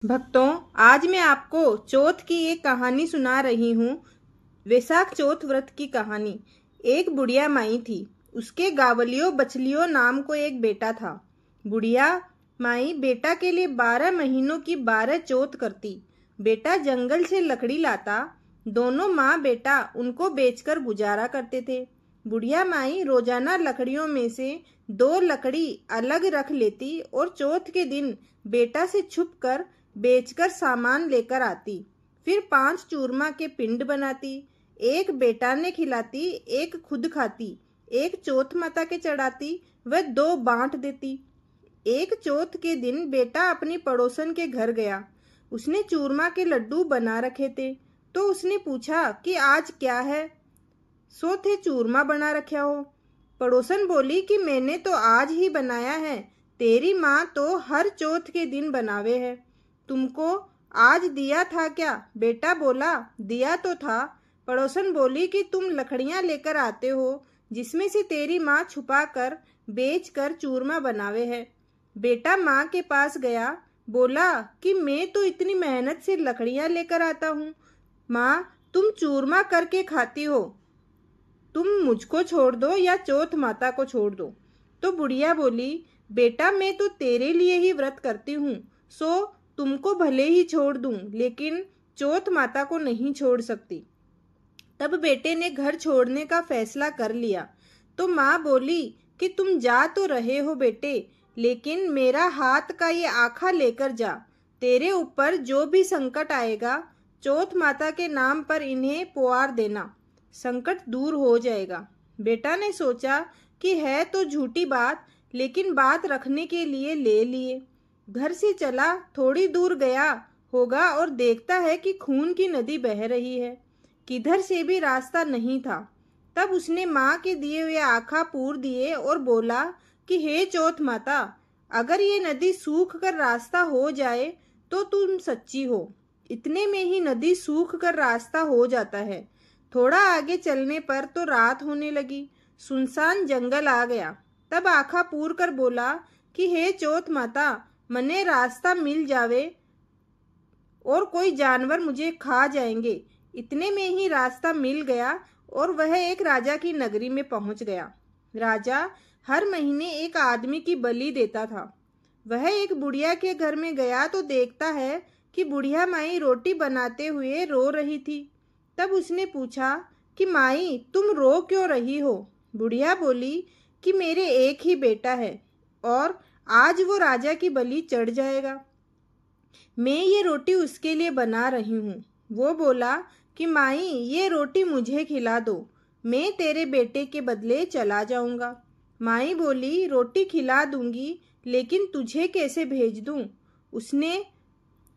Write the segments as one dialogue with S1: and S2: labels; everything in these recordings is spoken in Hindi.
S1: भक्तों, आज मैं आपको चौथ की एक कहानी सुना रही हूँ। वैशाख चौथ व्रत की कहानी। एक बुढ़िया माई थी। उसके गावलियो बछलियो नाम को एक बेटा था। बुढ़िया माई बेटा के लिए 12 महीनों की 12 चौथ करती। बेटा जंगल से लकड़ी लाता। दोनों माँ बेटा उनको बेचकर गुजारा करते थे। बुढ़िया माई रोजाना लकड़ियों में से 2 लकड़ी अलग रख लेती और चौथ के दिन बेटा से छुप कर बेचकर सामान लेकर आती। फिर 5 चूरमा के पिंड बनाती। एक बेटा ने खिलाती, एक खुद खाती, एक चौथ माता के चढ़ाती व 2 बांट देती। एक चौथ के दिन बेटा अपनी पड़ोसन के घर गया। उसने चूरमा के लड्डू बना रखे थे तो उसने पूछा कि आज क्या है। सो थे चूरमा बना रखा हो। पड़ोसन बोली कि मैंने तो आज ही बनाया है, तेरी माँ तो हर चौथ के दिन बनावे है। तुमको आज दिया था क्या? बेटा बोला, दिया तो था। पड़ोसन बोली कि तुम लकड़ियां लेकर आते हो जिसमें से तेरी माँ छुपा कर बेच कर चूरमा बनावे है। बेटा माँ के पास गया, बोला कि मैं तो इतनी मेहनत से लकड़ियां लेकर आता हूँ, माँ तुम चूरमा करके खाती हो, तुम मुझको छोड़ दो या चौथ माता को छोड़ दो। तो बुढ़िया बोली, बेटा मैं तो तेरे लिए ही व्रत करती हूँ, सो तुमको भले ही छोड़ दूं, लेकिन चौथ माता को नहीं छोड़ सकती। तब बेटे ने घर छोड़ने का फैसला कर लिया। तो माँ बोली कि तुम जा तो रहे हो बेटे, लेकिन मेरा हाथ का ये आखा लेकर जा। तेरे ऊपर जो भी संकट आएगा चौथ माता के नाम पर इन्हें पुआर देना, संकट दूर हो जाएगा। बेटा ने सोचा कि है तो झूठी बात, लेकिन बात रखने के लिए ले लिए। घर से चला, थोड़ी दूर गया होगा और देखता है कि खून की नदी बह रही है। किधर से भी रास्ता नहीं था। तब उसने माँ के दिए हुए आखा पूर दिए और बोला कि हे चौथ माता, अगर ये नदी सूख कर रास्ता हो जाए तो तुम सच्ची हो। इतने में ही नदी सूख कर रास्ता हो जाता है। थोड़ा आगे चलने पर तो रात होने लगी, सुनसान जंगल आ गया। तब आखा पूर कर बोला कि हे चौथ माता, मने रास्ता मिल जावे और कोई जानवर मुझे खा जाएंगे। इतने में ही रास्ता मिल गया और वह एक राजा की नगरी में पहुंच गया। राजा हर महीने एक आदमी की बलि देता था। वह एक बुढ़िया के घर में गया तो देखता है कि बुढ़िया माई रोटी बनाते हुए रो रही थी। तब उसने पूछा कि माई तुम रो क्यों रही हो? बुढ़िया बोली कि मेरे एक ही बेटा है और आज वो राजा की बलि चढ़ जाएगा। मैं ये रोटी उसके लिए बना रही हूँ। वो बोला कि माई ये रोटी मुझे खिला दो, मैं तेरे बेटे के बदले चला जाऊंगा। माई बोली, रोटी खिला दूंगी, लेकिन तुझे कैसे भेज दूं? उसने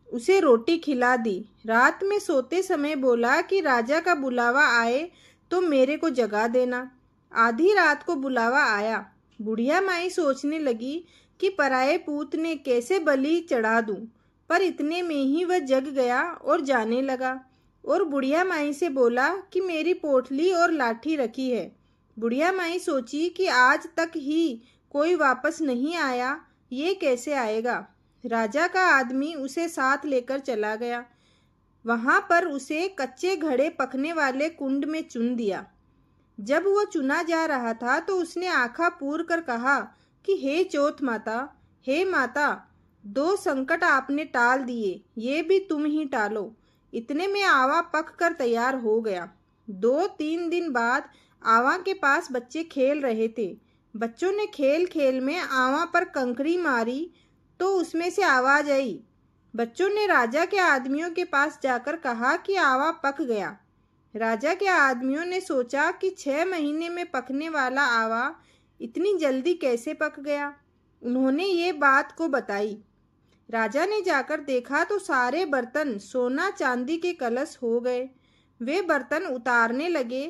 S1: उसे रोटी खिला दी। रात में सोते समय बोला कि राजा का बुलावा आए तो मेरे को जगा देना। आधी रात को बुलावा आया। बुढ़िया माई सोचने लगी कि पराये पूत ने कैसे बलि चढ़ा दूं, पर इतने में ही वह जग गया और जाने लगा और बुढ़िया माई से बोला कि मेरी पोटली और लाठी रखी है। बुढ़िया माई सोची कि आज तक ही कोई वापस नहीं आया, ये कैसे आएगा। राजा का आदमी उसे साथ लेकर चला गया। वहां पर उसे कच्चे घड़े पकने वाले कुंड में चुन दिया। जब वो चुना जा रहा था तो उसने आँखा पूर कर कहा कि हे चौथ माता, हे माता, 2 संकट आपने टाल दिए, ये भी तुम ही टालो। इतने में आवा पक कर तैयार हो गया। 2-3 दिन बाद आवा के पास बच्चे खेल रहे थे। बच्चों ने खेल खेल में आवा पर कंकड़ी मारी तो उसमें से आवाज आई। बच्चों ने राजा के आदमियों के पास जाकर कहा कि आवा पक गया। राजा के आदमियों ने सोचा कि 6 महीने में पकने वाला आवा इतनी जल्दी कैसे पक गया। उन्होंने ये बात को बताई। राजा ने जाकर देखा तो सारे बर्तन सोना चांदी के कलश हो गए। वे बर्तन उतारने लगे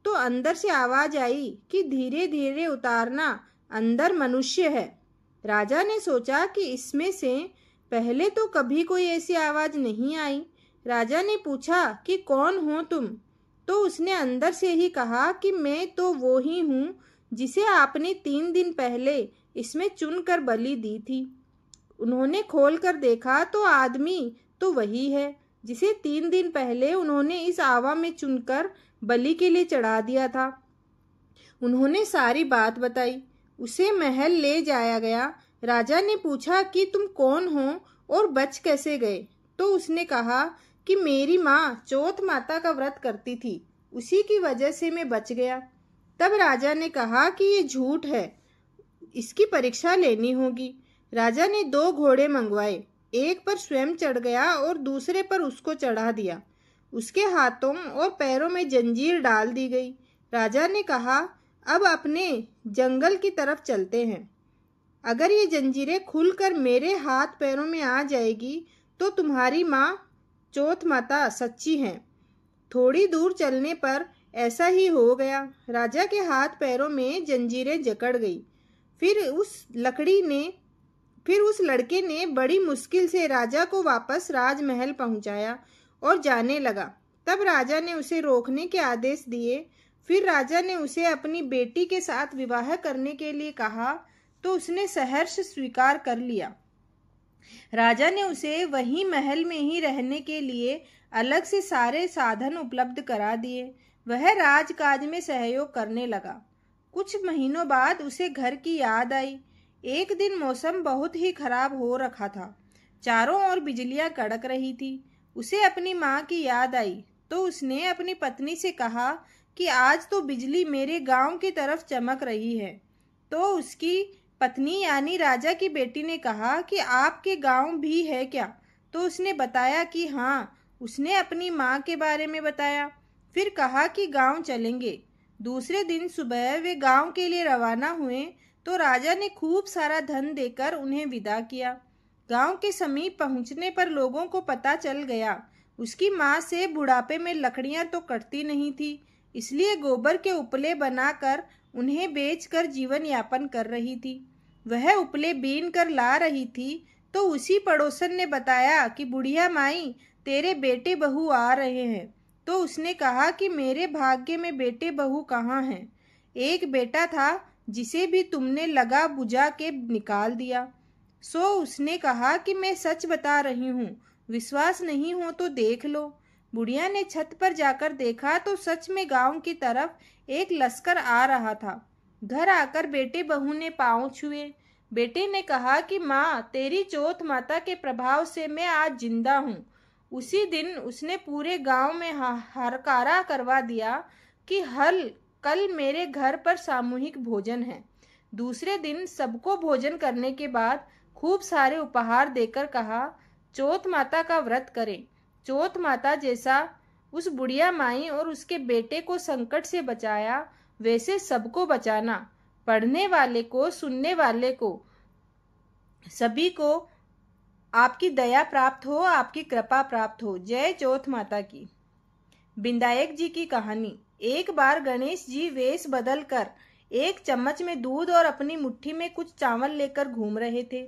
S1: तो अंदर से आवाज आई कि धीरे धीरे उतारना, अंदर मनुष्य है। राजा ने सोचा कि इसमें से पहले तो कभी कोई ऐसी आवाज नहीं आई। राजा ने पूछा कि कौन हो तुम? तो उसने अंदर से ही कहा कि मैं तो वो ही हूँ जिसे आपने 3 दिन पहले इसमें चुनकर बलि दी थी। उन्होंने खोलकर देखा तो आदमी तो वही है जिसे 3 दिन पहले उन्होंने इस आवा में चुनकर बलि के लिए चढ़ा दिया था। उन्होंने सारी बात बताई। उसे महल ले जाया गया। राजा ने पूछा कि तुम कौन हो और बच कैसे गए? तो उसने कहा कि मेरी माँ चौथ माता का व्रत करती थी, उसी की वजह से मैं बच गया। तब राजा ने कहा कि ये झूठ है, इसकी परीक्षा लेनी होगी। राजा ने 2 घोड़े मंगवाए, एक पर स्वयं चढ़ गया और दूसरे पर उसको चढ़ा दिया। उसके हाथों और पैरों में जंजीर डाल दी गई। राजा ने कहा, अब अपने जंगल की तरफ चलते हैं। अगर ये जंजीरें खुलकर मेरे हाथ पैरों में आ जाएगी तो तुम्हारी माँ चौथ माता सच्ची हैं। थोड़ी दूर चलने पर ऐसा ही हो गया। राजा के हाथ पैरों में जंजीरें जकड़ गई। फिर उस लड़के ने बड़ी मुश्किल से राजा को वापस राजमहल पहुंचाया और जाने लगा। तब राजा ने उसे रोकने के आदेश दिए। फिर राजा ने उसे अपनी बेटी के साथ विवाह करने के लिए कहा तो उसने सहर्ष स्वीकार कर लिया। राजा ने उसे वहीं महल में ही रहने के लिए अलग से सारे साधन उपलब्ध करा दिए। वह राजकाज में सहयोग करने लगा। कुछ महीनों बाद उसे घर की याद आई। एक दिन मौसम बहुत ही खराब हो रखा था। चारों ओर बिजलियां कड़क रही थी। उसे अपनी माँ की याद आई तो उसने अपनी पत्नी से कहा कि आज तो बिजली मेरे गांव की तरफ चमक रही है। तो उसकी पत्नी यानी राजा की बेटी ने कहा कि आपके गांव भी है क्या? तो उसने बताया कि हाँ। उसने अपनी माँ के बारे में बताया। फिर कहा कि गांव चलेंगे। दूसरे दिन सुबह वे गांव के लिए रवाना हुए तो राजा ने खूब सारा धन देकर उन्हें विदा किया। गांव के समीप पहुंचने पर लोगों को पता चल गया उसकी माँ से बुढ़ापे में लकड़ियां तो कटती नहीं थी, इसलिए गोबर के उपले बनाकर उन्हें बेचकर जीवन यापन कर रही थी। वह उपले बीन कर ला रही थी तो उसी पड़ोसन ने बताया कि बुढ़िया माई तेरे बेटे बहू आ रहे हैं। तो उसने कहा कि मेरे भाग्य में बेटे बहू कहाँ हैं? एक बेटा था जिसे भी तुमने लगा बुझा के निकाल दिया। सो उसने कहा कि मैं सच बता रही हूँ, विश्वास नहीं हो तो देख लो। बुढ़िया ने छत पर जाकर देखा तो सच में गांव की तरफ एक लश्कर आ रहा था। घर आकर बेटे बहू ने पांव छुए। बेटे ने कहा कि माँ तेरी चौथ माता के प्रभाव से मैं आज जिंदा हूँ। उसी दिन उसने पूरे गांव में हरकारा करवा दिया कि कल मेरे घर पर सामूहिक भोजन है। दूसरे दिन सबको भोजन करने के बाद खूब सारे उपहार देकर कहा, चौथ माता का व्रत करें। चौथ माता जैसा उस बुढ़िया माई और उसके बेटे को संकट से बचाया वैसे सबको बचाना। पढ़ने वाले को, सुनने वाले को, सभी को आपकी दया प्राप्त हो, आपकी कृपा प्राप्त हो। जय चौथ माता की। विनायक जी की कहानी। एक बार गणेश जी वेश बदल कर एक चम्मच में दूध और अपनी मुट्ठी में कुछ चावल लेकर घूम रहे थे।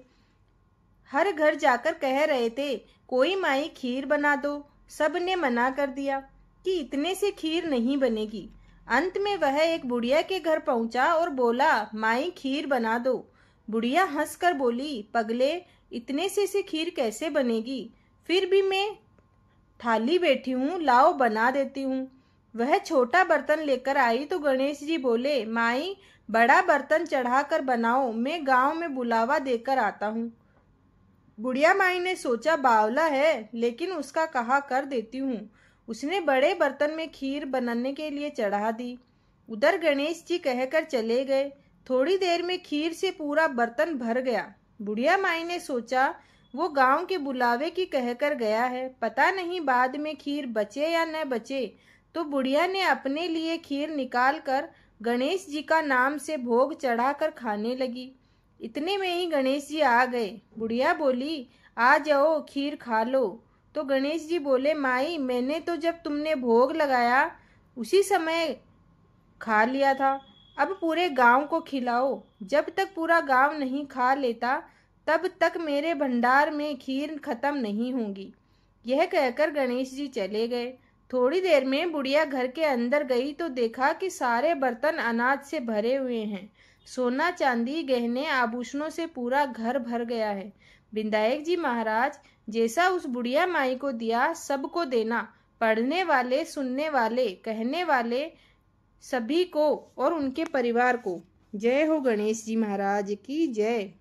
S1: हर घर जाकर कह रहे थे, कोई माई खीर बना दो। सब ने मना कर दिया कि इतने से खीर नहीं बनेगी। अंत में वह एक बुढ़िया के घर पहुंचा और बोला, माई खीर बना दो। बुढ़िया हंसकर बोली, पगले इतने से खीर कैसे बनेगी? फिर भी मैं थाली बैठी हूँ, लाओ बना देती हूँ। वह छोटा बर्तन लेकर आई तो गणेश जी बोले, माई बड़ा बर्तन चढ़ाकर बनाओ, मैं गांव में बुलावा देकर आता हूँ। बुढ़िया माई ने सोचा, बावला है लेकिन उसका कहा कर देती हूँ। उसने बड़े बर्तन में खीर बनाने के लिए चढ़ा दी। उधर गणेश जी कहकर चले गए। थोड़ी देर में खीर से पूरा बर्तन भर गया। बुढ़िया माई ने सोचा, वो गांव के बुलावे की कहकर गया है, पता नहीं बाद में खीर बचे या न बचे। तो बुढ़िया ने अपने लिए खीर निकाल कर गणेश जी का नाम से भोग चढ़ाकर खाने लगी। इतने में ही गणेश जी आ गए। बुढ़िया बोली, आ जाओ खीर खा लो। तो गणेश जी बोले, माई मैंने तो जब तुमने भोग लगाया उसी समय खा लिया था, अब पूरे गांव को खिलाओ। जब तक पूरा गांव नहीं खा लेता तब तक मेरे भंडार में खीर खत्म नहीं होगी। यह कहकर गणेश जी चले गए। थोड़ी देर में बुढ़िया घर के अंदर गई तो देखा कि सारे बर्तन अनाज से भरे हुए हैं। सोना चांदी गहने आभूषणों से पूरा घर भर गया है। विधायक जी महाराज, जैसा उस बुढ़िया माई को दिया सबको देना, पढ़ने वाले, सुनने वाले, कहने वाले सभी को और उनके परिवार को। जय हो गणेश जी महाराज की जय।